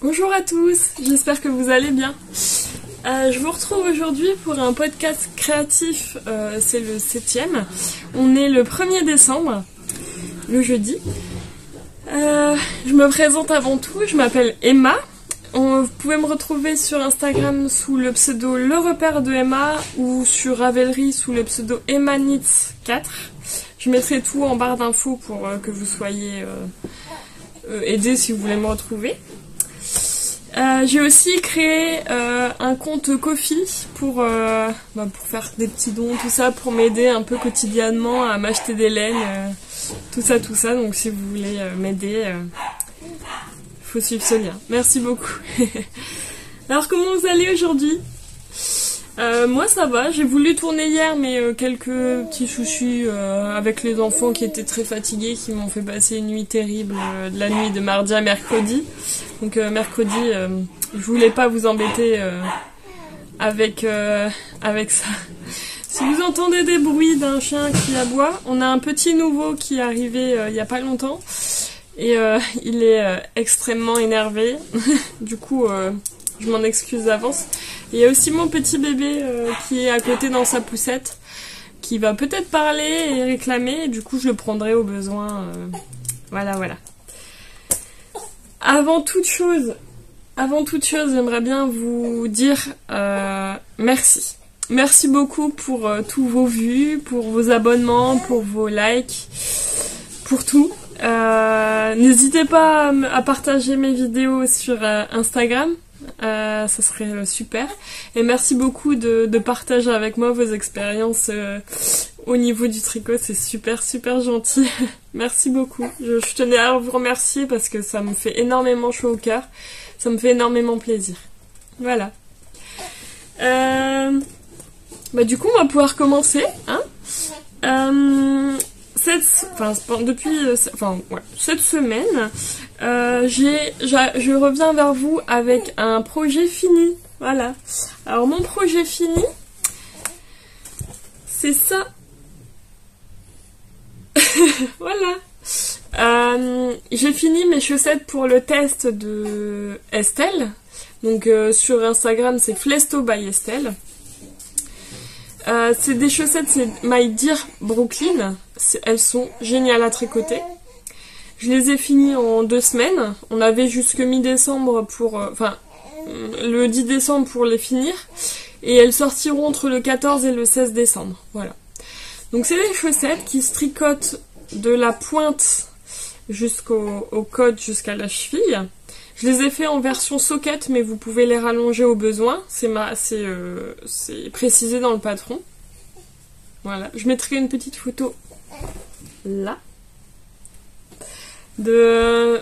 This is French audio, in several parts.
Bonjour à tous, j'espère que vous allez bien. Je vous retrouve aujourd'hui pour un podcast créatif, c'est le 7e. On est le 1er décembre, le jeudi. Je me présente avant tout, je m'appelle Emma. Vous pouvez me retrouver sur Instagram sous le pseudo Le Repère de Emma ou sur Ravelry sous le pseudo Emmanitz4. Je mettrai tout en barre d'infos pour que vous soyez aidés si vous voulez me retrouver. J'ai aussi créé un compte Ko-fi pour faire des petits dons, tout ça, pour m'aider un peu quotidiennement à m'acheter des laines, tout ça. Donc si vous voulez m'aider, faut suivre ce lien. Merci beaucoup. Alors comment vous allez aujourd'hui ? Moi ça va, j'ai voulu tourner hier mais quelques petits soucis avec les enfants qui étaient très fatigués, qui m'ont fait passer une nuit terrible, de la nuit de mardi à mercredi. Donc mercredi, je voulais pas vous embêter avec ça. Si vous entendez des bruits d'un chien qui aboie, on a un petit nouveau qui est arrivé il y a pas longtemps et il est extrêmement énervé. Du coup, je m'en excuse d'avance. Il y a aussi mon petit bébé qui est à côté dans sa poussette, qui va peut-être parler et réclamer, et du coup je le prendrai au besoin. Voilà. Avant toute chose, j'aimerais bien vous dire merci. Merci beaucoup pour tous vos vues, pour vos abonnements, pour vos likes, pour tout. N'hésitez pas à partager mes vidéos sur Instagram. Ça serait super. Et merci beaucoup de partager avec moi vos expériences au niveau du tricot. C'est super gentil. Merci beaucoup. Je tenais à vous remercier parce que ça me fait énormément chaud au cœur. Ça me fait énormément plaisir. Voilà. Du coup, on va pouvoir commencer. Cette semaine, je reviens vers vous avec un projet fini. Voilà. Alors mon projet fini, c'est ça. Voilà. J'ai fini mes chaussettes pour le test de Estelle. Donc sur Instagram, c'est Flesto by Estelle. C'est des chaussettes, c'est My Dear Brooklyn. Elles sont géniales à tricoter. Je les ai finies en 2 semaines. On avait jusque mi-décembre pour... le 10 décembre pour les finir. Et elles sortiront entre le 14 et le 16 décembre. Voilà. Donc c'est des chaussettes qui se tricotent de la pointe jusqu'au code, jusqu'à la cheville. Je les ai fait en version socket, mais vous pouvez les rallonger au besoin. C'est précisé dans le patron. Voilà. Je mettrai une petite photo là des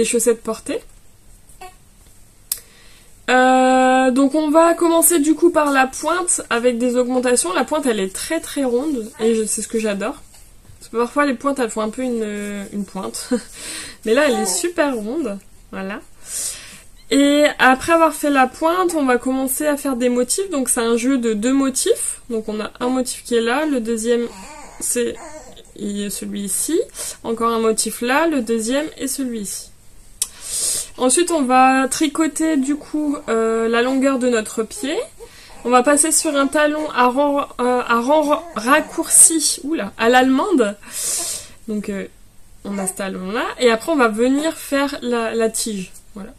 chaussettes portées. Donc on va commencer du coup par la pointe avec des augmentations. La pointe elle est très ronde et c'est ce que j'adore. Parce que parfois les pointes elles font un peu une pointe. Mais là elle est super ronde. Voilà. Et après avoir fait la pointe, on va commencer à faire des motifs. Donc c'est un jeu de 2 motifs. Donc on a un motif qui est là, le deuxième c'est celui-ci. Encore un motif là, le deuxième est celui-ci. Ensuite on va tricoter du coup la longueur de notre pied. On va passer sur un talon à rang raccourci à l'allemande. Donc on a ce talon là. Et après on va venir faire la tige. Voilà.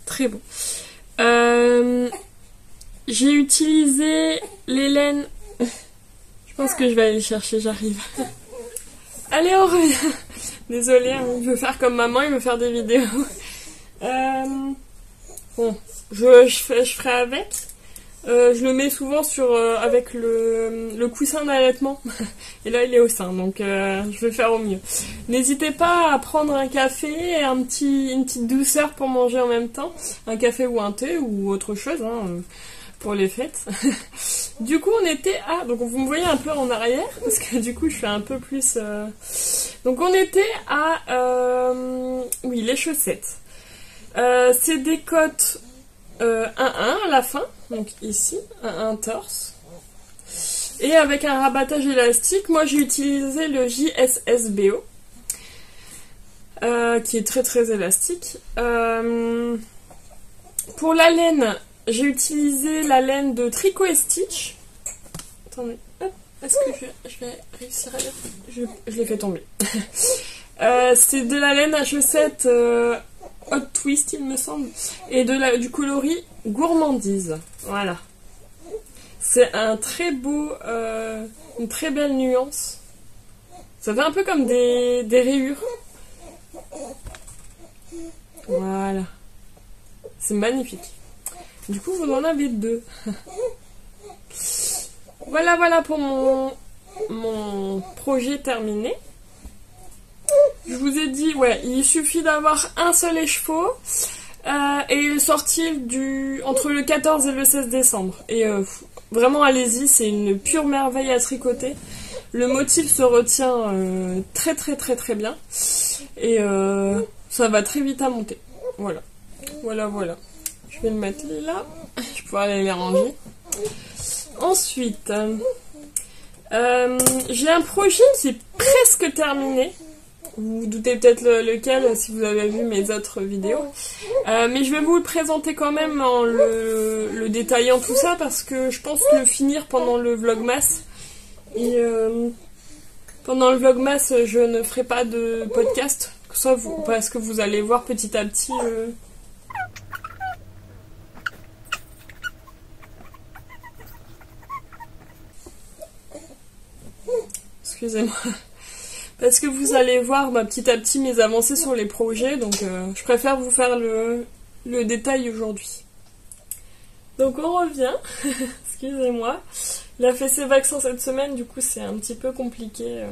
Très beau. J'ai utilisé les laines. Je pense que je vais aller les chercher, j'arrive. Allez, on revient. Désolée, il veut faire comme maman, il veut faire des vidéos. Bon, je ferai avec. Je le mets souvent avec le coussin d'allaitement. Et là, il est au sein, donc je vais faire au mieux. N'hésitez pas à prendre un café et une petite douceur pour manger en même temps. Un café ou un thé ou autre chose, pour les fêtes. Du coup, on était à... Donc, vous me voyez un peu en arrière, parce que du coup, je fais un peu plus... Donc, on était à... Oui, les chaussettes. C'est des cottes 1-1 à la fin. Donc, ici, un torse. Et avec un rabattage élastique, moi, j'ai utilisé le JSSBO. qui est très très élastique. Pour la laine, j'ai utilisé la laine de Tricot et Stitch. Attendez, hop, est-ce que je vais réussir à lire? Je l'ai fait tomber. C'est de la laine H7 Hot Twist, il me semble, et du coloris Gourmandise. Voilà. C'est un très beau, une très belle nuance. Ça fait un peu comme des rayures. Voilà. C'est magnifique. Du coup, vous en avez deux. Voilà pour mon projet terminé. Je vous ai dit, ouais, il suffit d'avoir un seul écheveau et sortir entre le 14 et le 16 décembre. Et vraiment, allez-y, c'est une pure merveille à tricoter. Le motif se retient très très bien. Et ça va très vite à monter. Voilà. Je vais le mettre là. Je pourrais aller les ranger. Ensuite, j'ai un projet qui est presque terminé. Vous vous doutez peut-être lequel si vous avez vu mes autres vidéos. Mais je vais vous le présenter quand même en le détaillant tout ça parce que je pense le finir pendant le vlogmas. Et pendant le vlogmas, je ne ferai pas de podcast. Parce que vous allez voir petit à petit... Excusez-moi. Parce que vous allez voir petit à petit mes avancées sur les projets, donc je préfère vous faire le détail aujourd'hui. Donc on revient, excusez-moi. Il a fait ses vaccins cette semaine, du coup c'est un petit peu compliqué.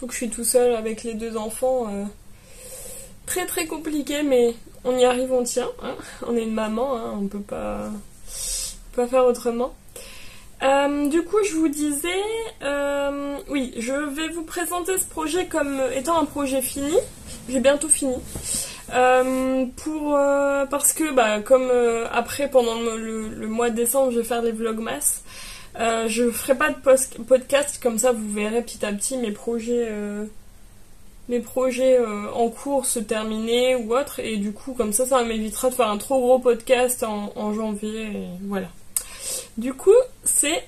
Donc je suis tout seul avec les deux enfants. Très très compliqué, mais on y arrive, on tient. Hein. On est une maman, hein, on peut pas faire autrement. Du coup, je vous disais, oui, je vais vous présenter ce projet comme étant un projet fini. J'ai bientôt fini. Parce que, comme après, pendant le mois de décembre, je vais faire les vlogmas. Je ferai pas de podcast, comme ça vous verrez petit à petit mes projets en cours se terminer ou autre. Et du coup, comme ça m'évitera de faire un trop gros podcast en janvier. Et voilà. Du coup, c'est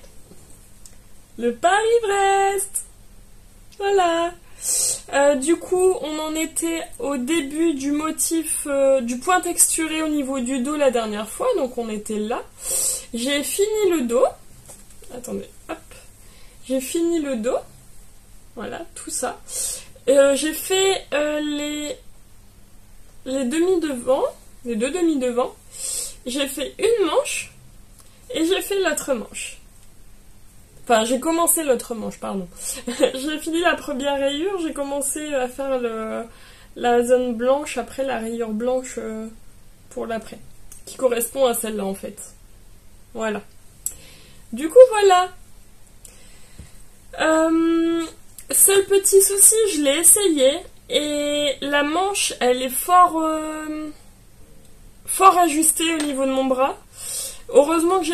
le Paris-Brest. Voilà. Du coup, on en était au début du motif du point texturé au niveau du dos la dernière fois. Donc, on était là. J'ai fini le dos. Attendez, hop. J'ai fini le dos. Voilà, tout ça. J'ai fait les demi-devants. Les deux demi-devants. J'ai fait une manche. Et j'ai fait l'autre manche. Enfin, j'ai commencé l'autre manche, pardon. J'ai fini la première rayure, j'ai commencé à faire la zone blanche, après la rayure blanche pour l'après. Qui correspond à celle-là, en fait. Voilà. Du coup, voilà. Seul petit souci, je l'ai essayé. Et la manche, elle est fort ajustée au niveau de mon bras. Heureusement que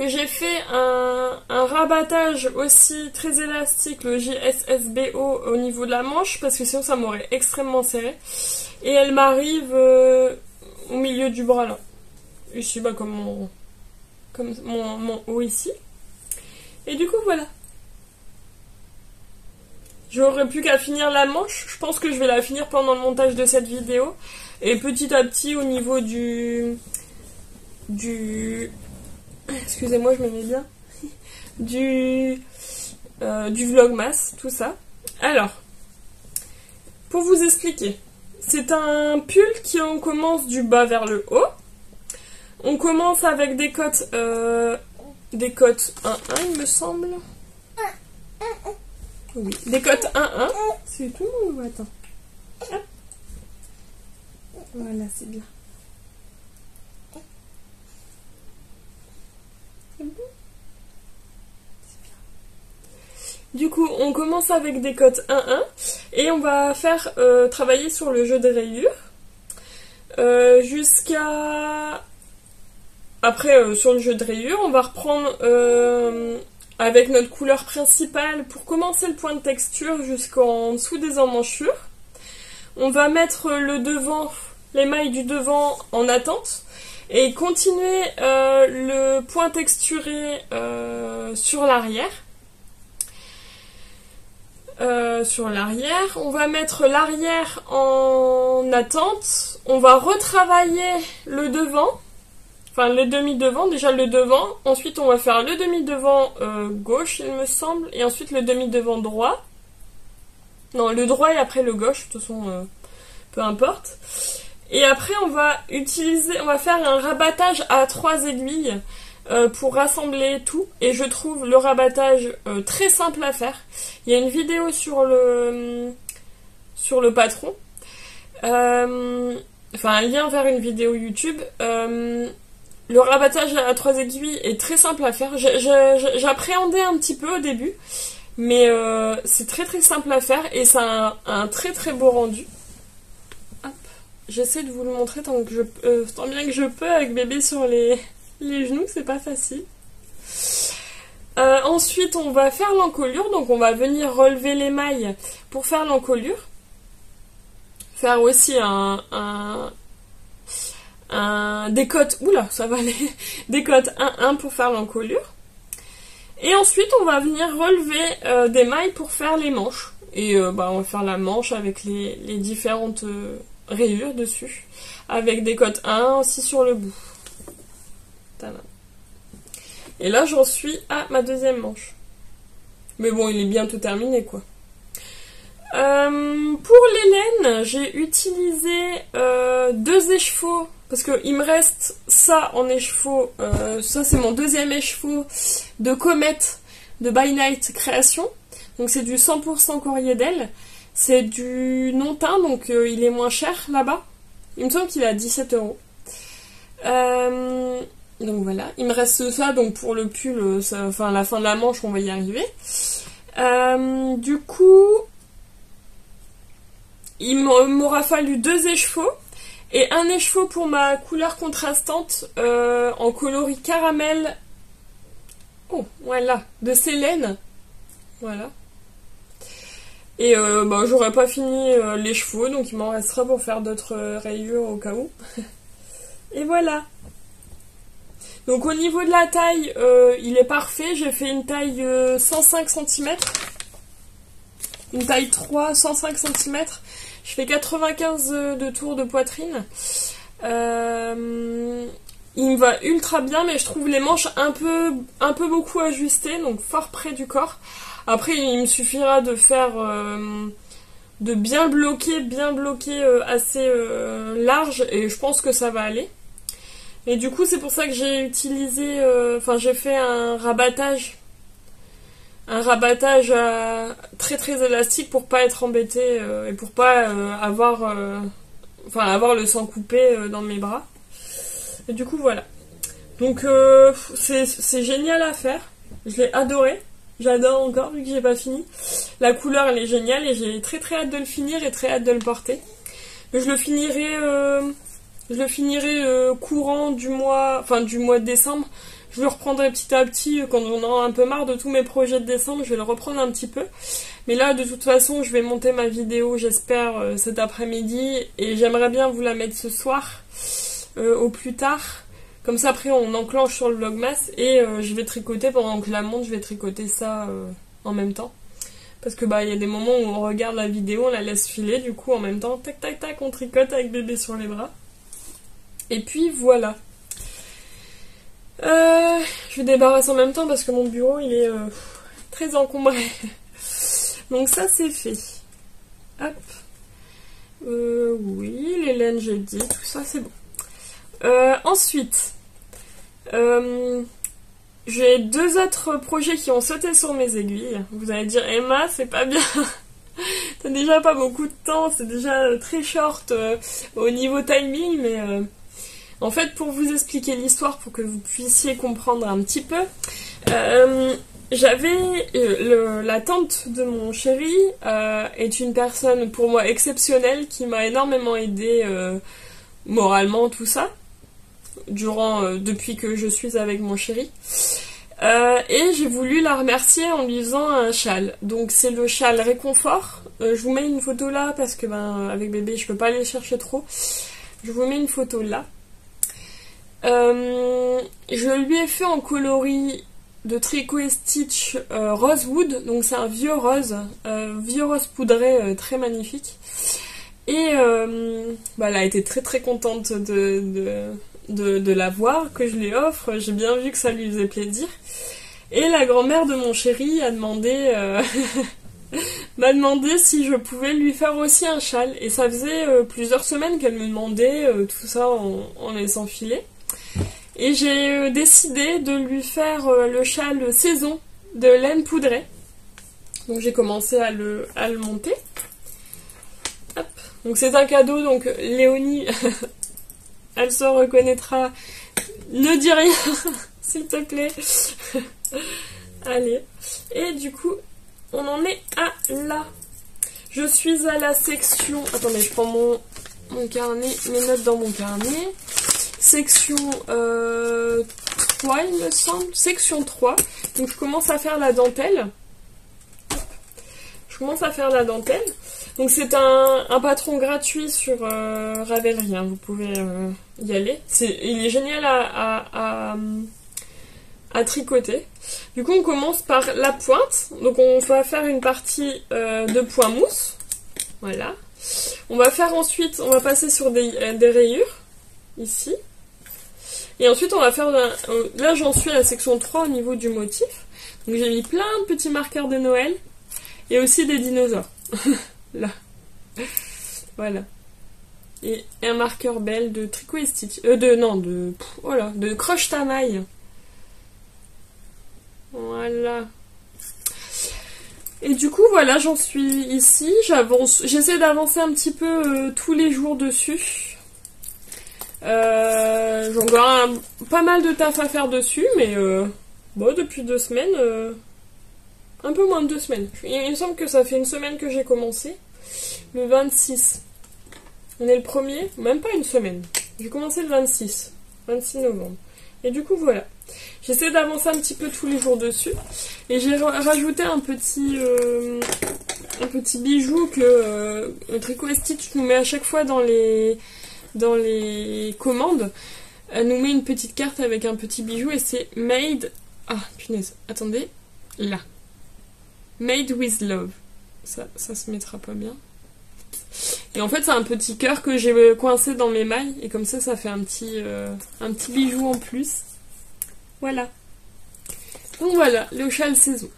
j'ai fait un rabattage aussi très élastique, le JSSBO au niveau de la manche, parce que sinon ça m'aurait extrêmement serré. Et elle m'arrive au milieu du bras là. Ici, comme mon haut ici. Et du coup voilà. J'aurais plus qu'à finir la manche. Je pense que je vais la finir pendant le montage de cette vidéo. Et petit à petit au niveau du excusez-moi, je me mets bien. du vlogmas, tout ça. Alors, pour vous expliquer, c'est un pull qui on commence du bas vers le haut. On commence avec des cotes 1-1, il me semble. Oui, des cotes 1-1. C'est tout le monde, attends. Hop. Voilà, c'est bien. Du coup, on commence avec des cotes 1-1 et on va faire travailler sur le jeu des rayures jusqu'à... Après, sur le jeu de rayures, on va reprendre avec notre couleur principale pour commencer le point de texture jusqu'en dessous des emmanchures. on va mettre le devant, les mailles du devant en attente et continuer le point texturé sur l'arrière. On va mettre l'arrière en attente, on va retravailler le devant, enfin le demi-devant, déjà le devant, ensuite on va faire le demi-devant gauche il me semble, et ensuite le demi-devant droit, non le droit et après le gauche, de toute façon peu importe, et après on va faire un rabattage à 3 aiguilles, pour rassembler tout, et je trouve le rabattage très simple à faire. Il y a une vidéo sur le patron, enfin un lien vers une vidéo YouTube. Le rabattage à 3 aiguilles est très simple à faire. J'appréhendais un petit peu au début, mais c'est très très simple à faire et c'est un très très beau rendu. Hop. J'essaie de vous le montrer tant bien que je peux avec bébé sur les genoux, c'est pas facile. Ensuite, on va faire l'encolure, donc on va venir relever les mailles pour faire l'encolure. Faire aussi un décote, oula, ça va aller, décote 1-1 pour faire l'encolure. Et ensuite, on va venir relever des mailles pour faire les manches. Et on va faire la manche avec les différentes rayures dessus, avec décote 1 aussi sur le bout. Et là j'en suis à ma deuxième manche. Mais bon, il est bientôt terminé quoi. Pour les laines, j'ai utilisé 2 écheveaux. Parce qu'il me reste ça en écheveau. Ça c'est mon deuxième écheveau de Comet de By Night Création. Donc c'est du 100% Corriedel. C'est du non-teint, donc il est moins cher là-bas. Il me semble qu'il est à 17 €. Donc voilà, il me reste ça, donc pour le pull, enfin la fin de la manche, on va y arriver. Du coup, il m'aura fallu 2 écheveaux et un écheveau pour ma couleur contrastante en coloris caramel. Oh, voilà, de Célène. Voilà. Et j'aurais pas fini l'écheveau, donc il m'en restera pour faire d'autres rayures au cas où. Et voilà. Donc au niveau de la taille, il est parfait. J'ai fait une taille 105 cm. Une taille 3, 105 cm. Je fais 95 de tour de poitrine. Il me va ultra bien, mais je trouve les manches un peu beaucoup ajustées, donc fort près du corps. Après, il me suffira de faire... de bien bloquer assez large, et je pense que ça va aller. Et du coup, c'est pour ça que j'ai utilisé... j'ai fait un rabattage très très élastique pour pas être embêtée et pour pas avoir le sang coupé dans mes bras. Et du coup, voilà. Donc, c'est génial à faire. Je l'ai adoré. J'adore encore, vu que j'ai pas fini. La couleur, elle est géniale et j'ai très très hâte de le finir et très hâte de le porter. Mais je le finirai courant du mois de décembre. Je le reprendrai petit à petit quand on aura un peu marre de tous mes projets de décembre. Je vais le reprendre un petit peu. Mais là, de toute façon, je vais monter ma vidéo, j'espère, cet après-midi. Et j'aimerais bien vous la mettre ce soir, au plus tard. Comme ça, après, on enclenche sur le vlogmas. Et je vais tricoter, pendant que je la monte, je vais tricoter ça en même temps. Parce que il y a des moments où on regarde la vidéo, on la laisse filer. Du coup, en même temps, tac, tac, tac, on tricote avec bébé sur les bras. Et puis, voilà. Je vais débarrasser en même temps parce que mon bureau il est très encombré. Donc ça c'est fait. Hop. Oui, les laines j'ai dit, tout ça c'est bon. Ensuite, j'ai 2 autres projets qui ont sauté sur mes aiguilles. Vous allez dire Emma, c'est pas bien. T'as déjà pas beaucoup de temps, c'est déjà très short au niveau timing, mais... En fait, pour vous expliquer l'histoire, pour que vous puissiez comprendre un petit peu, j'avais la tante de mon chéri est une personne pour moi exceptionnelle qui m'a énormément aidée moralement, tout ça, depuis que je suis avec mon chéri. Et j'ai voulu la remercier en lui faisant un châle. Donc c'est le châle Réconfort. Je vous mets une photo là parce que avec bébé je peux pas aller chercher trop. Je vous mets une photo là. Je lui ai fait en coloris de Tricot et Stitch Rosewood. Donc c'est un vieux rose poudré très magnifique. Et elle a été très très contente de la voir, que je lui offre. J'ai bien vu que ça lui faisait plaisir. Et la grand-mère de mon chéri a demandé m'a demandé si je pouvais lui faire aussi un châle. Et ça faisait plusieurs semaines qu'elle me demandait tout ça en laissant filer. Et j'ai décidé de lui faire le châle saison de laine poudrée. Donc j'ai commencé à le monter. Hop. Donc c'est un cadeau, donc Léonie, elle se reconnaîtra. Ne dis rien, s'il te plaît. Allez. Et du coup, on en est à là. Je suis à la section... Attendez, je prends mon carnet, mes notes dans mon carnet. Section 3, il me semble. Section 3. Donc je commence à faire la dentelle. Donc c'est un patron gratuit sur Ravelry, hein, vous pouvez y aller. Il est génial à tricoter. Du coup on commence par la pointe. Donc on va faire une partie de point mousse. Voilà. On va passer sur des rayures, ici. Et ensuite on va faire, là j'en suis à la section 3 au niveau du motif. Donc j'ai mis plein de petits marqueurs de Noël. Et aussi des dinosaures. Là. Voilà. Et un marqueur belle de Tricot et Stitch. De Croche ta maille. Voilà. Et du coup, voilà, j'en suis ici. J'essaie d'avancer un petit peu tous les jours dessus. J'ai encore pas mal de taf à faire dessus, mais depuis 2 semaines... un peu moins de 2 semaines. Il me semble que ça fait 1 semaine que j'ai commencé. Le 26. On est le 1er, même pas 1 semaine. J'ai commencé le 26 novembre. Et du coup, voilà. J'essaie d'avancer un petit peu tous les jours dessus. Et j'ai rajouté un petit bijou que Tricot et Stitch nous met à chaque fois dans les commandes. Elle nous met une petite carte avec un petit bijou et c'est made... Ah, punaise. Attendez. Là. Made with love. Ça se mettra pas bien. Et en fait, c'est un petit cœur que j'ai coincé dans mes mailles. Et comme ça fait un petit bijou en plus. Voilà. Donc voilà, le châle saison.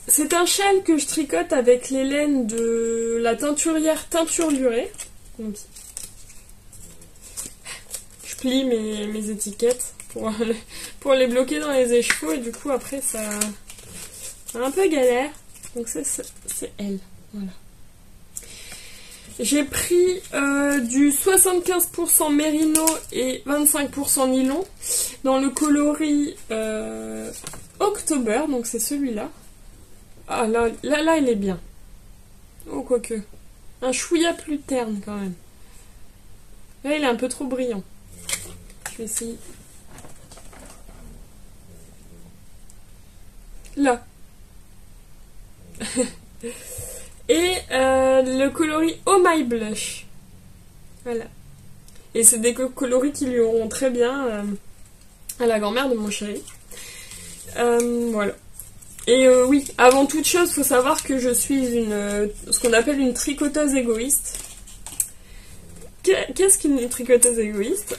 C'est un châle que je tricote avec les laines de la teinturière Teinture Lurée. Donc, je plie mes étiquettes pour les bloquer dans les écheveaux. Et du coup, après, ça un peu galère. Donc ça, c'est elle. Voilà. J'ai pris du 75% mérino et 25% nylon dans le coloris October, donc c'est celui-là. Ah là, il est bien. Oh, quoique. Un chouïa plus terne quand même. Là, il est un peu trop brillant. Je vais essayer. Là. Et le coloris Oh My Blush. Voilà. Et c'est des coloris qui lui auront très bien à la grand-mère de mon chéri. Voilà. Et oui, avant toute chose, il faut savoir que je suis ce qu'on appelle une tricoteuse égoïste. Qu'est-ce qu'une tricoteuse égoïste?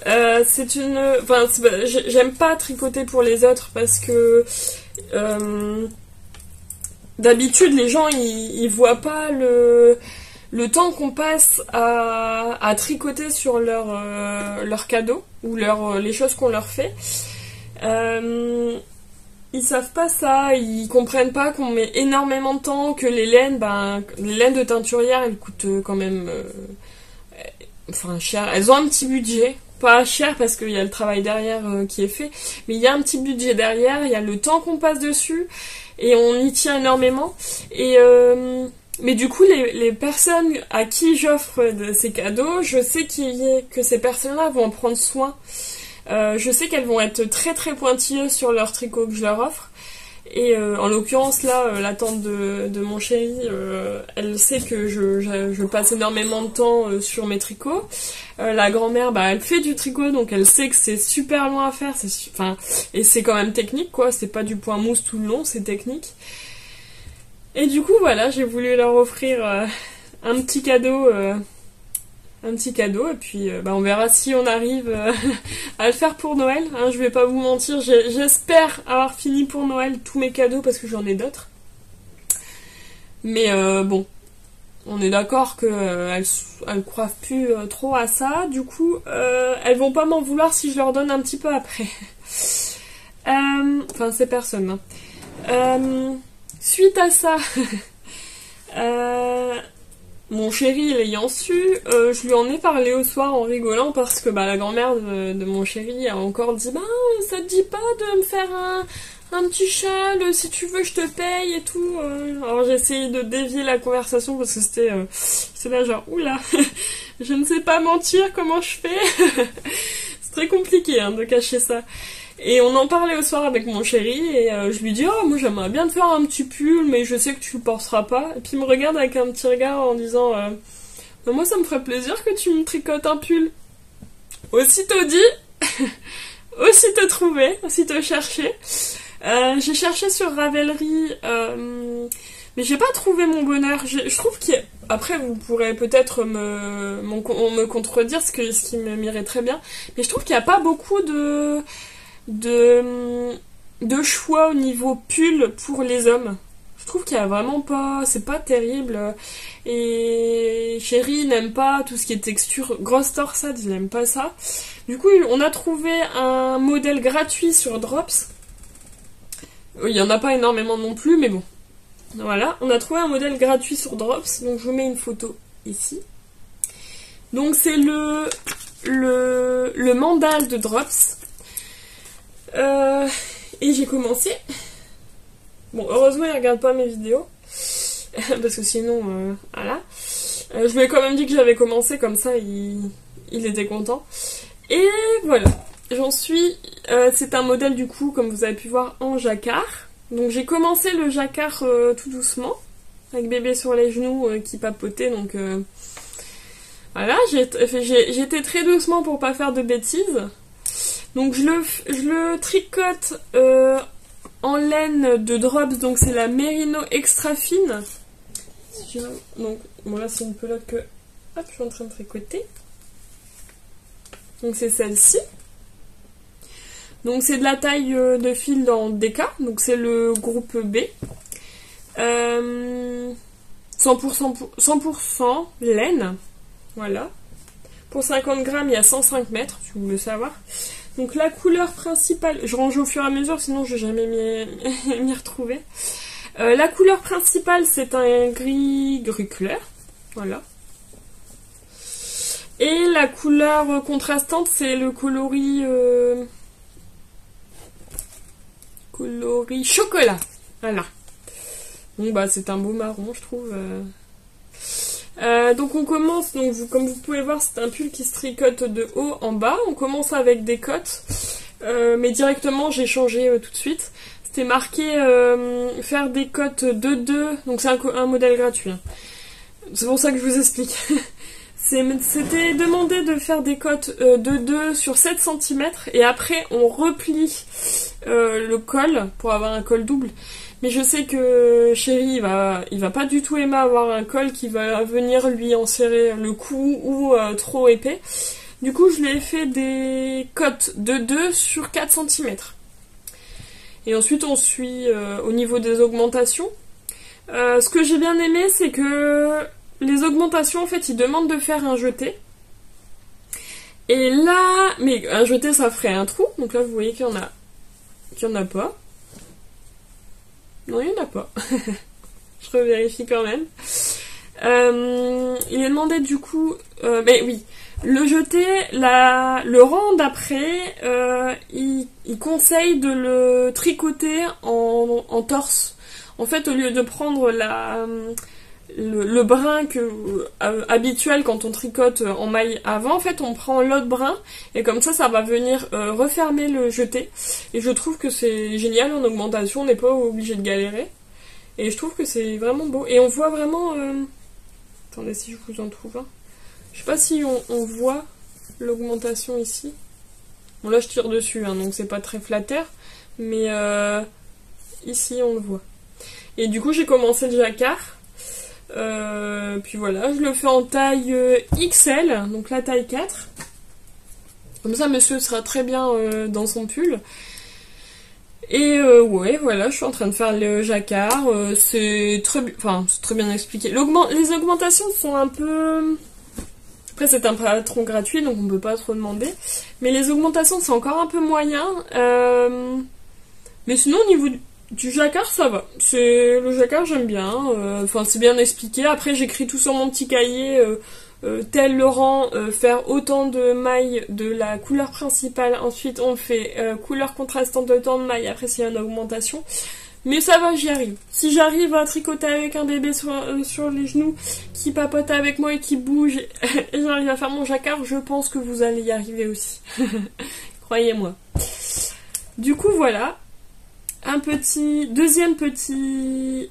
J'aime pas tricoter pour les autres parce que... d'habitude, les gens, ils voient pas le temps qu'on passe à tricoter sur leurs cadeaux ou les choses qu'on leur fait. Ils savent pas ça, ils comprennent pas qu'on met énormément de temps, que les laines de teinturière, elles coûtent quand même cher. Elles ont un petit budget. Pas cher parce qu'il y a le travail derrière qui est fait, mais il y a un petit budget derrière, il y a le temps qu'on passe dessus, et on y tient énormément. Mais du coup, les personnes à qui j'offre ces cadeaux, je sais que ces personnes-là vont en prendre soin. Je sais qu'elles vont être très très pointilleuses sur leur tricot que je leur offre. Et en l'occurrence là, la tante de mon chéri, elle sait que je passe énormément de temps sur mes tricots. La grand-mère, bah elle fait du tricot, donc elle sait que c'est super long à faire. Et c'est quand même technique quoi. C'est pas du point mousse tout le long, c'est technique. Et du coup voilà, j'ai voulu leur offrir un petit cadeau. Et puis bah, on verra si on arrive à le faire pour Noël, hein, je vais pas vous mentir, j'espère avoir fini pour Noël tous mes cadeaux parce que j'en ai d'autres. Mais bon, on est d'accord qu'elles croient plus trop à ça, du coup elles vont pas m'en vouloir si je leur donne un petit peu après. Enfin ces personnes. Suite à ça... Mon chéri l'ayant su, je lui en ai parlé au soir en rigolant parce que bah, la grand-mère de mon chéri a encore dit bah ça te dit pas de me faire un petit châle, si tu veux je te paye et tout. Alors j'ai essayé de dévier la conversation parce que c'est là genre oula, je ne sais pas mentir, comment je fais. C'est très compliqué hein, de cacher ça. Et on en parlait au soir avec mon chéri et je lui dis oh moi j'aimerais bien te faire un petit pull mais je sais que tu le porteras pas. Et puis il me regarde avec un petit regard en disant moi ça me ferait plaisir que tu me tricotes un pull. Aussitôt dit, aussitôt trouvé, aussitôt cherché. J'ai cherché sur Ravelry mais j'ai pas trouvé mon bonheur. Je trouve qu'il y a... Après vous pourrez peut-être me contredire ce qui m'irait très bien, mais je trouve qu'il n'y a pas beaucoup de choix au niveau pull pour les hommes. Je trouve qu'il y a vraiment pas... C'est pas terrible. Et chéri n'aime pas tout ce qui est texture grosse torsade, il n'aime pas ça. Du coup, on a trouvé un modèle gratuit sur Drops. Il y en a pas énormément non plus, mais bon. Voilà, on a trouvé un modèle gratuit sur Drops, donc je vous mets une photo ici. Donc c'est le mandal de Drops. Et j'ai commencé. Bon, heureusement il regarde pas mes vidéos parce que sinon voilà. Je lui ai quand même dit que j'avais commencé, comme ça il était content. Et voilà, j'en suis. C'est un modèle du coup, comme vous avez pu voir, en jacquard. Donc j'ai commencé le jacquard tout doucement, avec bébé sur les genoux qui papotait. Donc voilà, j'étais très doucement pour pas faire de bêtises. Donc je le tricote en laine de Drops, donc c'est la Merino extra fine. Donc bon là c'est une pelote que hop, je suis en train de tricoter. Donc c'est celle-ci. Donc c'est de la taille de fil dans DK, donc c'est le groupe B. 100% laine, voilà. Pour 50 grammes, il y a 105 mètres, si vous voulez savoir. Donc la couleur principale, je range au fur et à mesure, sinon je vais jamais m'y retrouver. La couleur principale, c'est un gris clair, voilà. Et la couleur contrastante, c'est le coloris chocolat, voilà. Bon bah c'est un beau marron, je trouve. Donc on commence, donc comme vous pouvez voir, c'est un pull qui se tricote de haut en bas. On commence avec des cottes, mais directement j'ai changé tout de suite. C'était marqué faire des cottes 2-2, donc c'est un modèle gratuit. Hein. C'est pour ça que je vous explique. C'était demandé de faire des cottes 2-2 sur 7 cm et après on replie le col pour avoir un col double. Mais je sais que chéri, il va pas du tout aimer avoir un col qui va venir lui enserrer le cou ou trop épais. Du coup, je lui ai fait des cottes de 2 sur 4 cm. Et ensuite, on suit au niveau des augmentations. Ce que j'ai bien aimé, c'est que les augmentations, en fait, ils demandent de faire un jeté. Et là, mais un jeté, ça ferait un trou. Donc là, vous voyez qu'il y en a pas. Non, il n'y en a pas. Je revérifie quand même. Il est demandé du coup... mais oui, le jeté, le rang d'après, il conseille de le tricoter en torse. En fait, au lieu de prendre le brin habituel quand on tricote en maille avant, en fait on prend l'autre brin et comme ça va venir refermer le jeté, et je trouve que c'est génial en augmentation, on n'est pas obligé de galérer et je trouve que c'est vraiment beau et on voit vraiment attendez si je vous en trouve un, je sais pas si on voit l'augmentation ici, bon là je tire dessus hein, donc c'est pas très flatteur, mais ici on le voit. Et du coup j'ai commencé le jacquard. Puis voilà, je le fais en taille XL, donc la taille 4. Comme ça, monsieur sera très bien dans son pull. Et ouais, voilà, je suis en train de faire le jacquard. C'est très bien expliqué. Les augmentations sont un peu... Après, c'est un patron gratuit, donc on peut pas trop demander. Mais les augmentations, c'est encore un peu moyen. Mais sinon, au niveau du jacquard, ça va. Le jacquard, j'aime bien. Enfin, c'est bien expliqué. Après, j'écris tout sur mon petit cahier. Tel Laurent, faire autant de mailles de la couleur principale. Ensuite, on fait couleur contrastante de tant de mailles. Après, s'il y a une augmentation. Mais ça va, j'y arrive. Si j'arrive à tricoter avec un bébé sur les genoux, qui papote avec moi et qui bouge, et j'arrive à faire mon jacquard, je pense que vous allez y arriver aussi. Croyez-moi. Du coup, voilà. Deuxième petit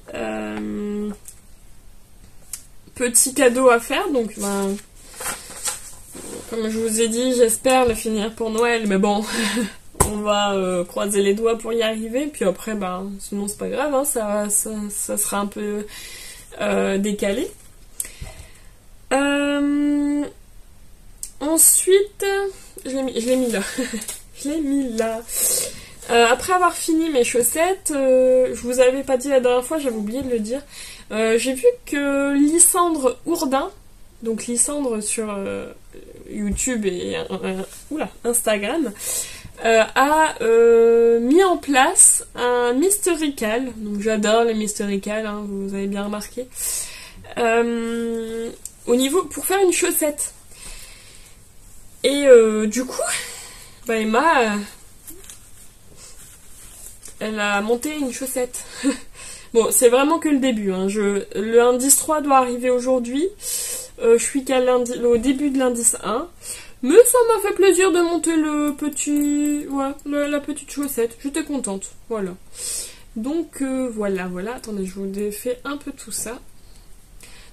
cadeau à faire, donc comme je vous ai dit, j'espère le finir pour Noël, mais bon, on va croiser les doigts pour y arriver, puis après, sinon c'est pas grave, hein, ça sera un peu décalé. Ensuite, je l'ai mis là, je l'ai mis là. Après avoir fini mes chaussettes, je vous avais pas dit la dernière fois, j'avais oublié de le dire, j'ai vu que Lysandre Ourdin, donc Lysandre sur YouTube et Instagram, a mis en place un Mysterical, donc j'adore les Mysterical, hein, vous avez bien remarqué, pour faire une chaussette. Et du coup, Emma... elle a monté une chaussette. Bon, c'est vraiment que le début. Hein. Le indice 3 doit arriver aujourd'hui. Je suis au début de l'indice 1. Mais ça m'a fait plaisir de monter la petite chaussette. J'étais contente. Voilà. Donc, voilà. Attendez, je vous défais un peu tout ça.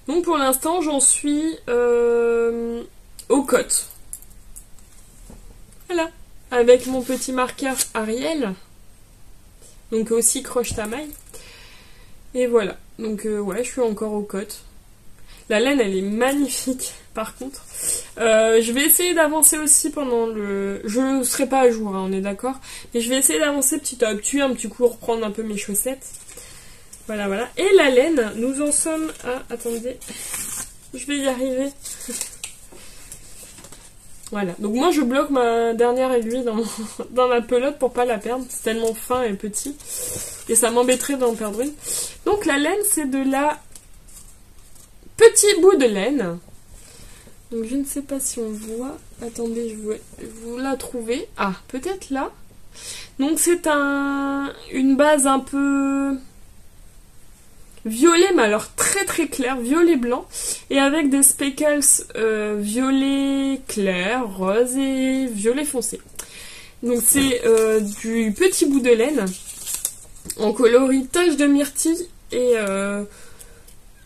Donc, pour l'instant, j'en suis aux côtes. Voilà. Avec mon petit marqueur Ariel. Donc aussi croche ta maille. Et voilà. Donc ouais, je suis encore aux côtes. La laine, elle est magnifique, par contre. Je vais essayer d'avancer aussi pendant le... Je ne serai pas à jour, hein, on est d'accord. Mais je vais essayer d'avancer petit à petit, un petit coup, reprendre un peu mes chaussettes. Voilà. Et la laine, nous en sommes à... Attendez, je vais y arriver. Voilà, donc moi je bloque ma dernière aiguille dans ma pelote pour pas la perdre, c'est tellement fin et petit, et ça m'embêterait d'en perdre une. Donc la laine, c'est de la petit bout de laine. Donc je ne sais pas si on voit, attendez, je vais vous la trouver. Ah, peut-être là. Donc c'est une base un peu... violet, mais alors très très clair, violet blanc, et avec des speckles violet clair, rose et violet foncé. Donc c'est du petit bout de laine en coloris tache de myrtille, et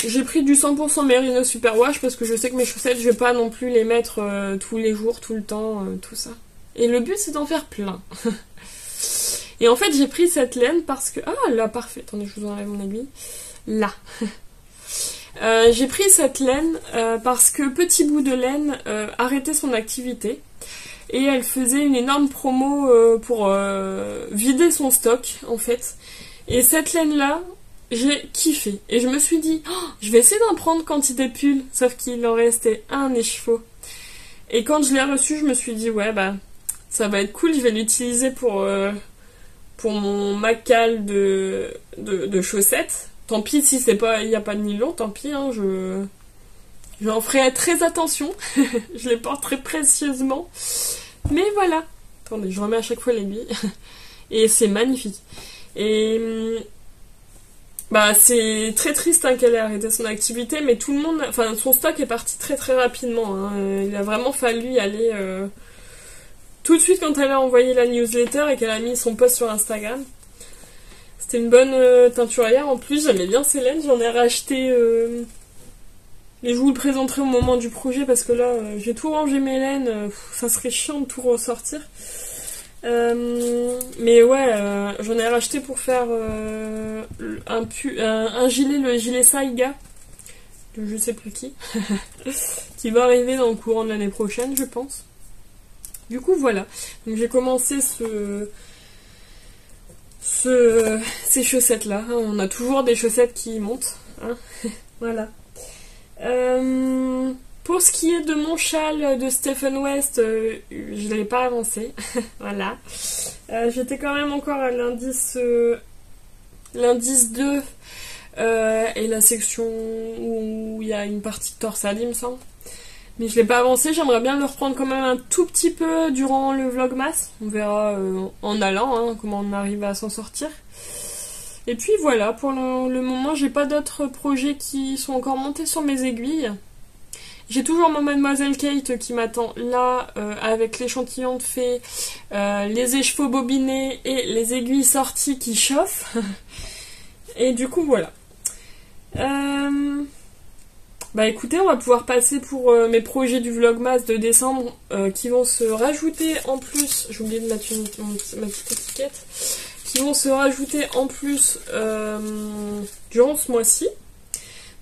j'ai pris du 100% Merino Superwash parce que je sais que mes chaussettes, je vais pas non plus les mettre tous les jours, tout le temps, tout ça. Et le but, c'est d'en faire plein. Et en fait, j'ai pris cette laine parce que... Ah, là, parfait. Attendez, je vous enlève mon aiguille. Là. J'ai pris cette laine parce que Petit Bout de Laine arrêtait son activité. Et elle faisait une énorme promo pour vider son stock, en fait. Et cette laine-là, j'ai kiffé. Et je me suis dit, oh, je vais essayer d'en prendre quantité pull, sauf qu'il en restait un écheveau. Et quand je l'ai reçu, je me suis dit, ouais, ça va être cool, je vais l'utiliser pour mon macal de chaussettes. Tant pis si il n'y a pas de nylon, tant pis, hein, j'en ferai très attention. Je les porterai précieusement. Mais voilà. Attendez, je remets à chaque fois l'aiguille. Et c'est magnifique. Et Bah, c'est très triste hein, qu'elle ait arrêté son activité, mais tout le monde, enfin, son stock est parti très très rapidement. Hein. Il a vraiment fallu y aller tout de suite quand elle a envoyé la newsletter et qu'elle a mis son post sur Instagram. C'était une bonne teinturière en plus, j'aimais bien ces laines, j'en ai racheté. Et je vous le présenterai au moment du projet parce que là, j'ai tout rangé mes laines, ça serait chiant de tout ressortir. Mais ouais, j'en ai racheté pour faire un gilet, le gilet Saiga, de je sais plus qui, qui va arriver dans le courant de l'année prochaine, je pense. Du coup, voilà. Donc j'ai commencé ces chaussettes-là. On a toujours des chaussettes qui montent. Hein. Voilà. Pour ce qui est de mon châle de Stephen West, je ne l'ai pas avancé. Voilà. J'étais quand même encore à l'indice 2 et la section où il y a une partie de torsade, il me semble. Mais je l'ai pas avancé, j'aimerais bien le reprendre quand même un tout petit peu durant le vlogmas. On verra en allant hein, comment on arrive à s'en sortir. Et puis voilà, pour le moment, j'ai pas d'autres projets qui sont encore montés sur mes aiguilles. J'ai toujours ma Mademoiselle Kate qui m'attend là, avec l'échantillon de fée, les écheveaux bobinés et les aiguilles sorties qui chauffent. Et du coup, voilà. Bah écoutez, on va pouvoir passer pour mes projets du vlogmas de décembre qui vont se rajouter en plus, j'ai oublié de mettre ma petite étiquette, qui vont se rajouter en plus durant ce mois-ci.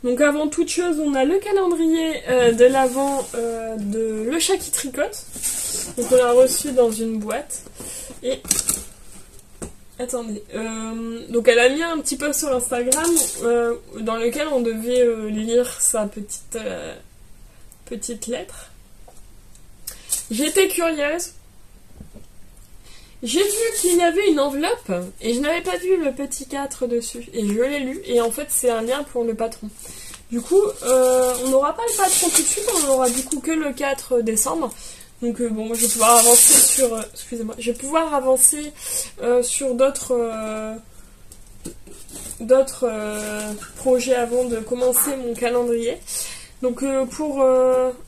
Donc avant toute chose, on a le calendrier de l'Avent de Le Chat qui tricote. Donc on l'a reçu dans une boîte. Et attendez, donc elle a mis un petit post sur Instagram dans lequel on devait lire sa petite lettre. J'étais curieuse. J'ai vu qu'il y avait une enveloppe et je n'avais pas vu le petit 4 dessus. Et je l'ai lu et en fait c'est un lien pour le patron. Du coup, on n'aura pas le patron tout de suite, on n'aura du coup que le 4 décembre. Donc bon, je vais pouvoir avancer sur... excusez-moi, je vais pouvoir avancer sur d'autres projets avant de commencer mon calendrier. Donc pour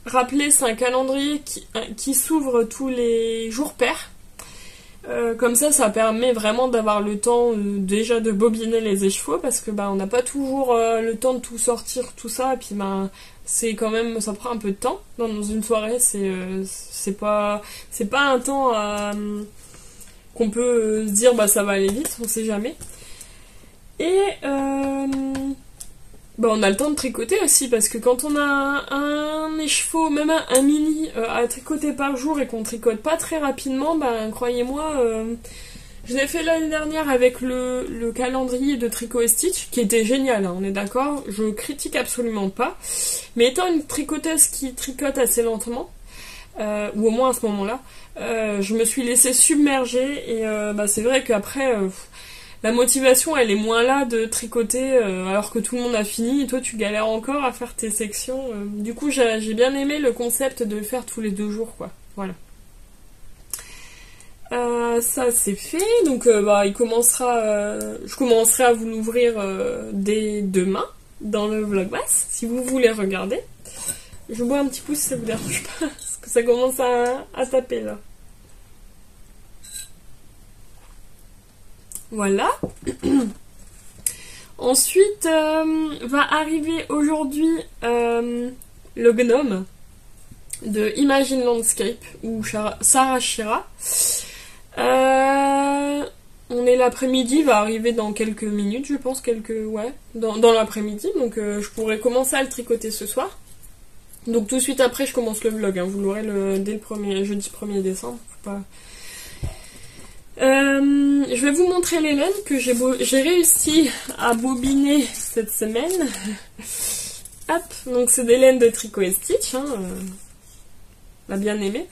rappeler, c'est un calendrier qui s'ouvre tous les jours pairs. Comme ça permet vraiment d'avoir le temps déjà de bobiner les écheveaux parce que on n'a pas toujours le temps de tout sortir, tout ça, et puis c'est quand même, ça prend un peu de temps. Dans une soirée, c'est pas un temps qu'on peut se dire ça va aller vite, on sait jamais. Et on a le temps de tricoter aussi parce que quand on a un écheveau, même un mini à tricoter par jour et qu'on tricote pas très rapidement, croyez-moi, je l'ai fait l'année dernière avec le calendrier de Tricot et Stitch qui était génial, hein, on est d'accord, je critique absolument pas, mais étant une tricoteuse qui tricote assez lentement, ou au moins à ce moment-là, je me suis laissée submerger et c'est vrai qu'après... la motivation, elle est moins là de tricoter alors que tout le monde a fini et toi tu galères encore à faire tes sections. Du coup, j'ai bien aimé le concept de le faire tous les 2 jours, quoi. Voilà. Ça c'est fait, donc je commencerai à vous l'ouvrir dès demain dans le vlogmas, si vous voulez regarder. Je bois un petit coup si ça vous dérange pas, parce que ça commence à taper là. Voilà. Ensuite, va arriver aujourd'hui le gnome de Imagine Landscape ou Sarah Shira. On est l'après-midi, va arriver dans quelques minutes, je pense, dans l'après-midi, donc je pourrais commencer à le tricoter ce soir. Donc tout de suite après, je commence le vlog, hein, vous l'aurez dès le jeudi 1er décembre, faut pas... je vais vous montrer les laines que j'ai réussi à bobiner cette semaine. Hop, donc c'est des laines de Tricot et Stitch, hein, on a bien aimé.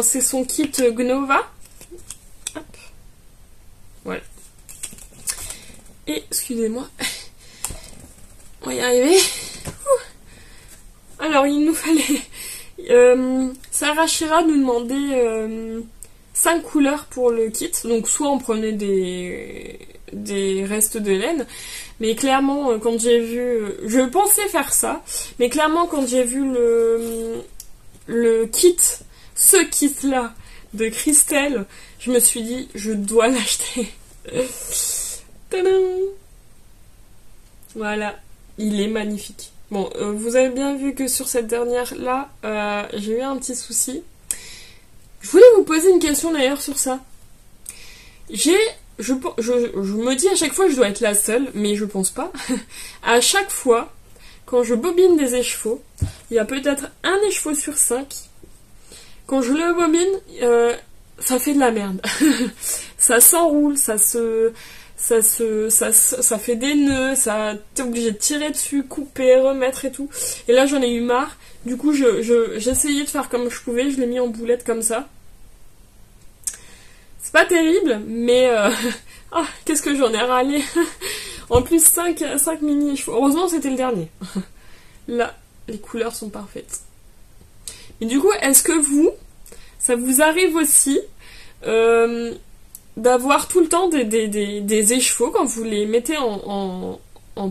C'est son kit Gnova. Hop, voilà. Et, excusez-moi, on va y arriver. Alors, il nous fallait... Sarah Shira nous demandait... 5 couleurs pour le kit, donc soit on prenait des restes de laine, mais clairement quand j'ai vu, je pensais faire ça, mais clairement quand j'ai vu le kit, ce kit là de Christelle, je me suis dit je dois l'acheter. Tadam! Voilà, il est magnifique. Bon, vous avez bien vu que sur cette dernière là, j'ai eu un petit souci. Je voulais vous poser une question d'ailleurs sur ça. Je me dis à chaque fois que je dois être la seule, mais je pense pas. À chaque fois, quand je bobine des écheveaux, il y a peut-être un écheveau sur 5. Quand je le bobine, ça fait de la merde. Ça s'enroule, ça fait des nœuds, t'es obligé de tirer dessus, couper, remettre et tout. Et là j'en ai eu marre. Du coup j'essayais de faire comme je pouvais, je l'ai mis en boulette comme ça. C'est pas terrible, mais ah, qu'est-ce que j'en ai râlé. En plus 5 mini chevaux. Heureusement c'était le dernier. Là, les couleurs sont parfaites. Et du coup, est-ce que ça vous arrive aussi d'avoir tout le temps des écheveaux quand vous les mettez en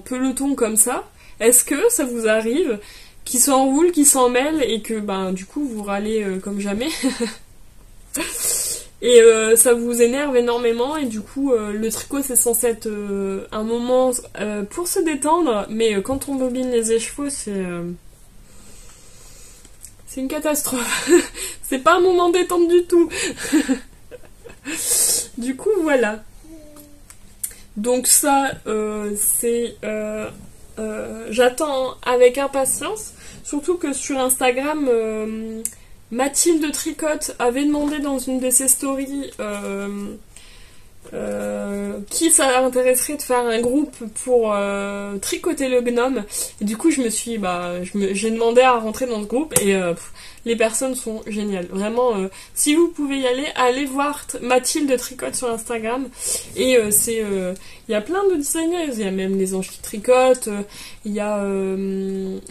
peloton comme ça? Est-ce que ça vous arrive qu'ils s'enroulent, qu'ils s'en mêlent et que du coup vous râlez comme jamais? Et ça vous énerve énormément et du coup le tricot c'est censé être un moment pour se détendre, mais quand on bobine les écheveaux c'est une catastrophe. C'est pas un moment détente du tout. Du coup voilà. Donc ça c'est j'attends avec impatience, surtout que sur Instagram Mathilde Tricote avait demandé dans une de ses stories qui ça intéresserait de faire un groupe pour tricoter le gnome. Et du coup, j'ai demandé à rentrer dans ce groupe et les personnes sont géniales. Vraiment, si vous pouvez y aller, allez voir Mathilde Tricote sur Instagram. Et il y a plein de designers. Il y a même les anges qui tricotent. Il y a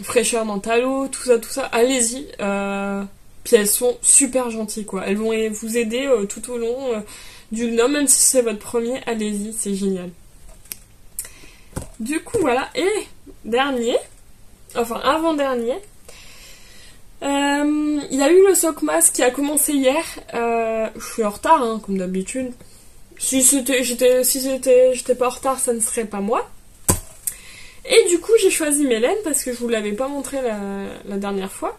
Fraîcheur dans Talot, tout ça. Allez-y. Puis elles sont super gentilles, quoi. Elles vont vous aider tout au long du gnome, même si c'est votre premier, allez-y, c'est génial. Du coup, voilà. Et avant-dernier, il y a eu le Socmas qui a commencé hier. Je suis en retard, hein, comme d'habitude. Si j'étais pas en retard, ça ne serait pas moi. Et du coup, j'ai choisi mes laines parce que je vous l'avais pas montré la dernière fois.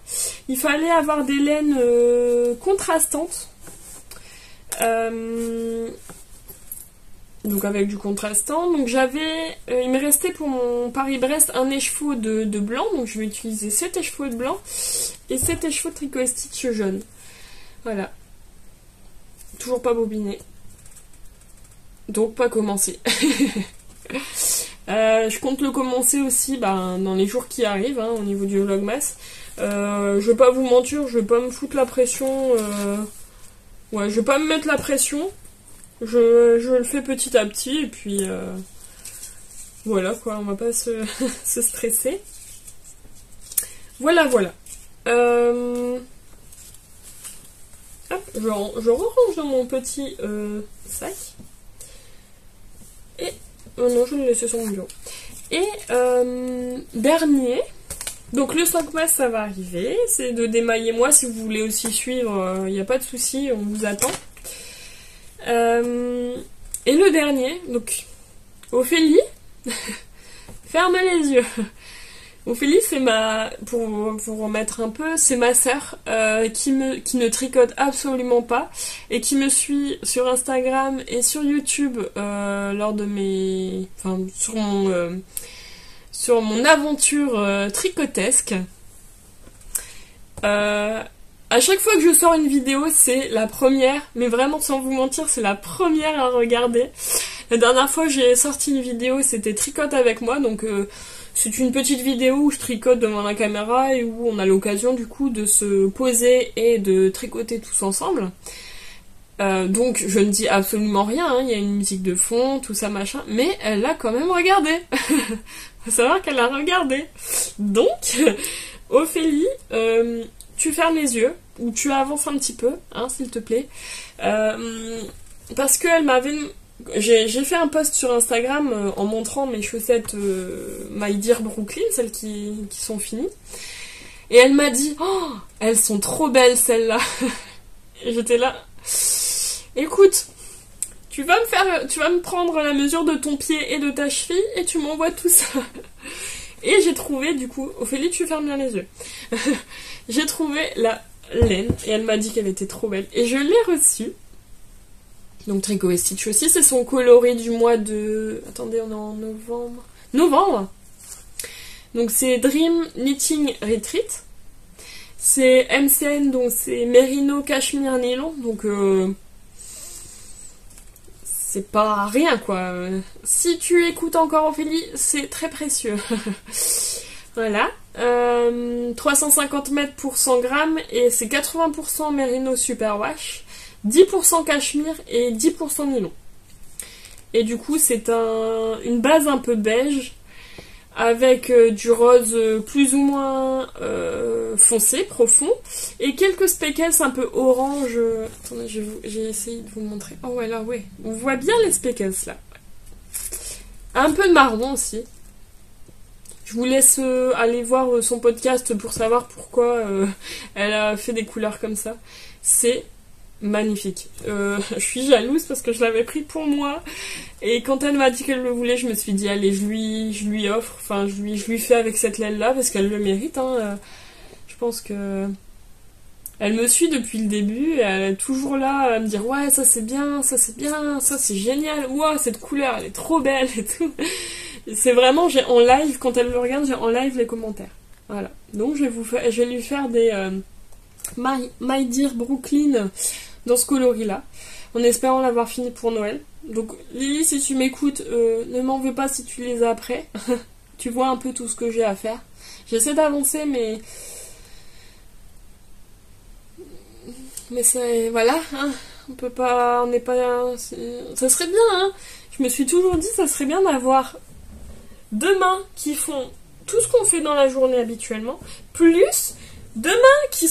Il fallait avoir des laines contrastantes. Donc avec du contrastant. Donc il me restait pour mon Paris-Brest un écheveau de blanc. Donc je vais utiliser cet écheveau de blanc et cet écheveau de tricot stitch jaune. Voilà. Toujours pas bobiné. Donc pas commencé. Je compte le commencer aussi dans les jours qui arrivent, hein, au niveau du vlogmas. Je vais pas vous mentir, je vais pas me foutre la pression. Ouais, je vais pas me mettre la pression. Je le fais petit à petit et puis voilà quoi, on va pas se stresser. Voilà. Hop, je range dans mon petit sac. Et non, je vais le laisser sur mon bureau. Et dernier, donc le Socmas ça va arriver, c'est de démailler moi, si vous voulez aussi suivre, il n'y a pas de souci, on vous attend. Et le dernier, donc Ophélie, fermez les yeux. Ophélie, c'est pour vous remettre un peu, c'est ma sœur qui ne tricote absolument pas et qui me suit sur Instagram et sur YouTube sur mon aventure tricotesque. À chaque fois que je sors une vidéo, c'est la première, mais vraiment sans vous mentir, c'est la première à regarder. La dernière fois j'ai sorti une vidéo, c'était Tricote avec moi, donc c'est une petite vidéo où je tricote devant la caméra et où on a l'occasion du coup de se poser et de tricoter tous ensemble. Donc je ne dis absolument rien, hein, il y a une musique de fond, tout ça machin, mais elle l'a quand même regardé. Faut savoir qu'elle a regardé. Donc, Ophélie, tu fermes les yeux où tu avances un petit peu, hein, s'il te plaît. Parce qu'elle m'avait... J'ai fait un post sur Instagram en montrant mes chaussettes My Dear Brooklyn, celles qui sont finies. Et elle m'a dit, oh, elles sont trop belles celles-là. Et j'étais là, écoute, tu vas me prendre la mesure de ton pied et de ta cheville et tu m'envoies tout ça. Et j'ai trouvé, du coup, Ophélie, tu fermes bien les yeux. J'ai trouvé la laine et elle m'a dit qu'elle était trop belle. Et je l'ai reçue. Donc Tricot et Stitch aussi, c'est son coloris du mois de... Attendez, on est en novembre. Novembre. Donc c'est Dream Knitting Retreat. C'est MCN, donc c'est Merino Cashmere Nylon. Donc c'est pas rien quoi. Si tu écoutes encore Ophélie, c'est très précieux. Voilà. 350 mètres pour 100 grammes et c'est 80% Merino Superwash. 10% cachemire et 10% nylon. Et du coup, c'est une base un peu beige avec du rose plus ou moins foncé, profond, et quelques speckles un peu orange. Attendez, j'ai essayé de vous montrer. Oh ouais, là, ouais. On voit bien les speckles, là. Un peu de marron aussi. Je vous laisse aller voir son podcast pour savoir pourquoi elle a fait des couleurs comme ça. C'est magnifique. Je suis jalouse parce que je l'avais pris pour moi. Et quand elle m'a dit qu'elle le voulait, je me suis dit, allez, je lui offre. Enfin, je lui fais avec cette laine-là parce qu'elle le mérite. Hein. Je pense que... Elle me suit depuis le début. Et elle est toujours là à me dire, ouais, ça c'est bien, ça c'est bien, ça c'est génial. Ouah, cette couleur, elle est trop belle et tout. C'est vraiment, j'ai en live, quand elle le regarde, j'ai en live les commentaires. Voilà. Donc, je vais lui faire des My Dear Brooklyn dans ce coloris-là, en espérant l'avoir fini pour Noël. Donc, Lily, si tu m'écoutes, ne m'en veux pas si tu les as après. Tu vois un peu tout ce que j'ai à faire. J'essaie d'avancer, mais c'est... Voilà, hein. On peut pas... On n'est pas... Ça serait bien, hein. Je me suis toujours dit, ça serait bien d'avoir 2 mains qui font tout ce qu'on fait dans la journée habituellement, plus 2 mains qui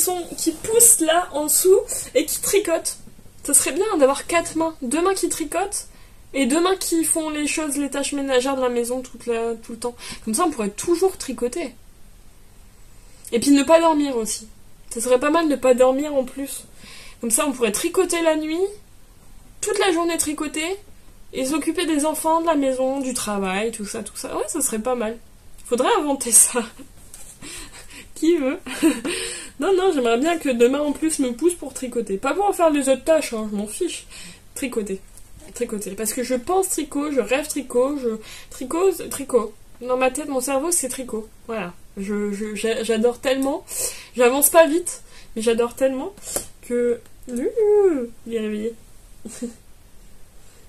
poussent là en dessous et qui tricotent. Ça serait bien d'avoir 4 mains. 2 mains qui tricotent et 2 mains qui font les choses, les tâches ménagères de la maison tout le temps. Comme ça, on pourrait toujours tricoter. Et puis ne pas dormir aussi. Ça serait pas mal de ne pas dormir en plus. Comme ça, on pourrait tricoter la nuit, toute la journée tricoter, et s'occuper des enfants, de la maison, du travail, tout ça, tout ça. Ouais, ça serait pas mal. Faudrait inventer ça. Qui veut? Non, j'aimerais bien que demain en plus me pousse pour tricoter. Pas pour en faire les autres tâches, hein, je m'en fiche. Tricoter. Parce que je pense tricot, je rêve tricot, tricot. Dans ma tête, mon cerveau, c'est tricot. Voilà. J'adore tellement. J'avance pas vite, mais j'adore tellement que... Il est réveillé.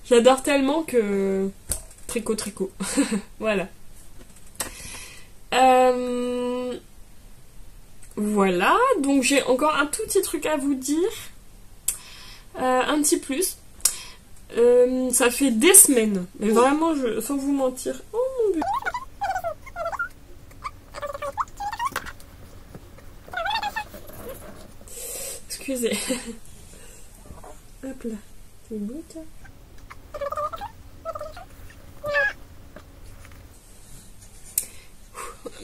J'adore tellement que... Tricot. Voilà. Voilà, donc j'ai encore un tout petit truc à vous dire. Un petit plus. Ça fait des semaines, mais vraiment, sans vous mentir. Oh mon Dieu. Excusez. Hop là. C'est beau, ça.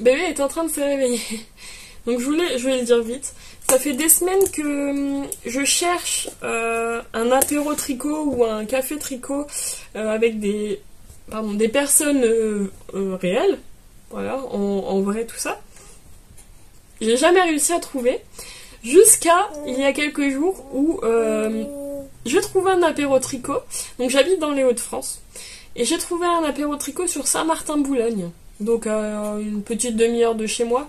Bébé est en train de se réveiller. Donc je vais le dire vite. Ça fait des semaines que je cherche un apéro tricot ou un café tricot avec des personnes réelles. Voilà, en vrai tout ça. J'ai jamais réussi à trouver. Jusqu'à il y a quelques jours où j'ai trouvé un apéro tricot. Donc j'habite dans les Hauts-de-France. Et j'ai trouvé un apéro tricot sur Saint-Martin-Boulogne. Donc une petite demi-heure de chez moi.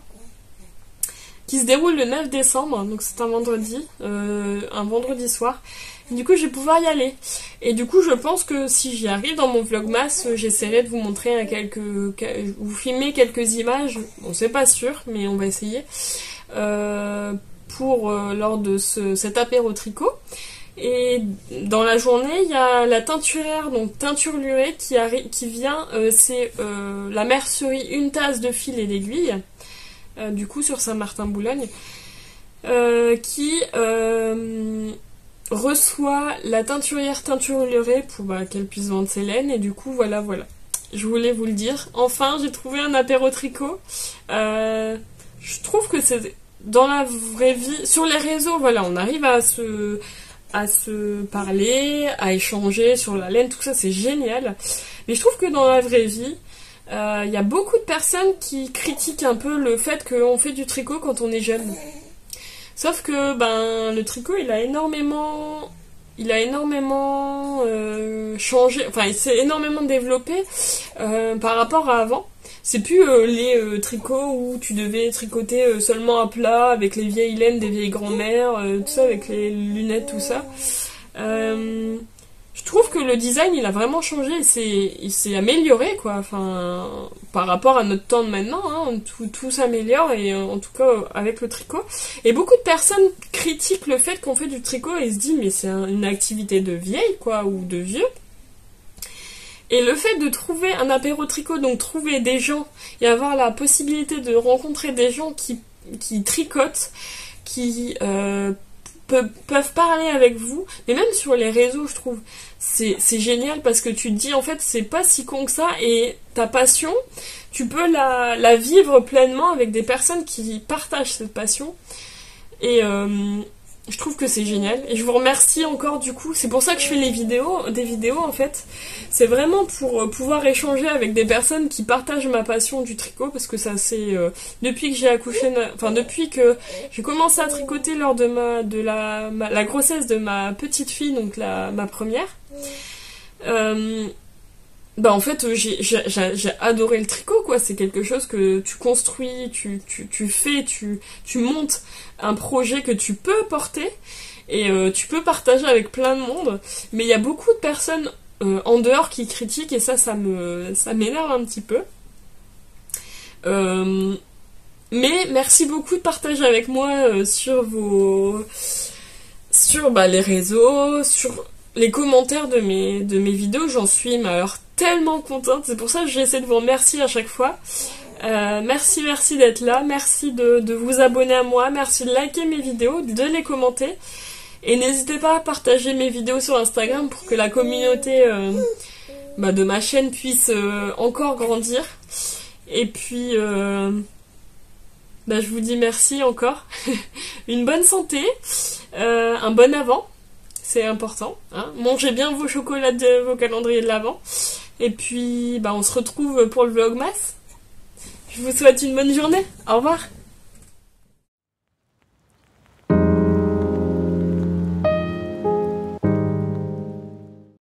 Qui se déroule le 9 décembre. Donc c'est un vendredi soir. Et du coup je vais pouvoir y aller. Et du coup je pense que si j'y arrive dans mon vlogmas, j'essaierai de vous montrer vous filmer quelques images. Bon c'est pas sûr, mais on va essayer. Lors de cet apéro tricot. Et dans la journée, il y a la teinturière, donc teinture lurée, qui vient, c'est la mercerie Une Tasse de Fil et d'Aiguille, du coup sur Saint-Martin-Boulogne. qui reçoit la teinturière teinturlerie pour qu'elle puisse vendre ses laines. Et du coup, voilà. Je voulais vous le dire. Enfin, j'ai trouvé un apéro tricot. Je trouve que c'est dans la vraie vie, sur les réseaux, voilà, on arrive à se parler, à échanger sur la laine, tout ça, c'est génial. Mais je trouve que dans la vraie vie, y a beaucoup de personnes qui critiquent un peu le fait qu'on fait du tricot quand on est jeune. Sauf que le tricot, il a énormément changé, enfin il s'est énormément développé par rapport à avant. C'est plus les tricots où tu devais tricoter seulement à plat avec les vieilles laines des vieilles grand-mères, tout ça avec les lunettes, tout ça. Je trouve que le design il a vraiment changé, il s'est amélioré quoi, enfin par rapport à notre temps de maintenant, hein, tout s'améliore et en tout cas avec le tricot. Et beaucoup de personnes critiquent le fait qu'on fait du tricot et se disent mais c'est une activité de vieille quoi ou de vieux. Et le fait de trouver un apéro tricot, donc trouver des gens et avoir la possibilité de rencontrer des gens qui tricotent, qui peuvent parler avec vous, mais même sur les réseaux, je trouve, c'est génial parce que tu te dis, en fait, c'est pas si con que ça et ta passion, tu peux la vivre pleinement avec des personnes qui partagent cette passion. Et je trouve que c'est génial et je vous remercie encore du coup, c'est pour ça que je fais des vidéos en fait, c'est vraiment pour pouvoir échanger avec des personnes qui partagent ma passion du tricot parce que ça c'est depuis que j'ai accouché, enfin depuis que j'ai commencé à tricoter lors de la grossesse de ma petite fille, donc ma première, en fait j'ai adoré le tricot quoi, c'est quelque chose que tu construis, tu fais, tu montes un projet que tu peux porter et tu peux partager avec plein de monde, mais il y a beaucoup de personnes en dehors qui critiquent et ça m'énerve un petit peu. Mais merci beaucoup de partager avec moi sur les réseaux, sur les commentaires de mes vidéos, j'en suis alors tellement contente, c'est pour ça que j'essaie de vous remercier à chaque fois. Merci d'être là, merci de vous abonner à moi, merci de liker mes vidéos, de les commenter, et n'hésitez pas à partager mes vidéos sur Instagram pour que la communauté de ma chaîne puisse encore grandir. Et puis, je vous dis merci encore, une bonne santé, un bon Avent, c'est important, hein. Mangez bien vos chocolats vos calendriers de l'Avent, et puis on se retrouve pour le vlogmas. Je vous souhaite une bonne journée. Au revoir.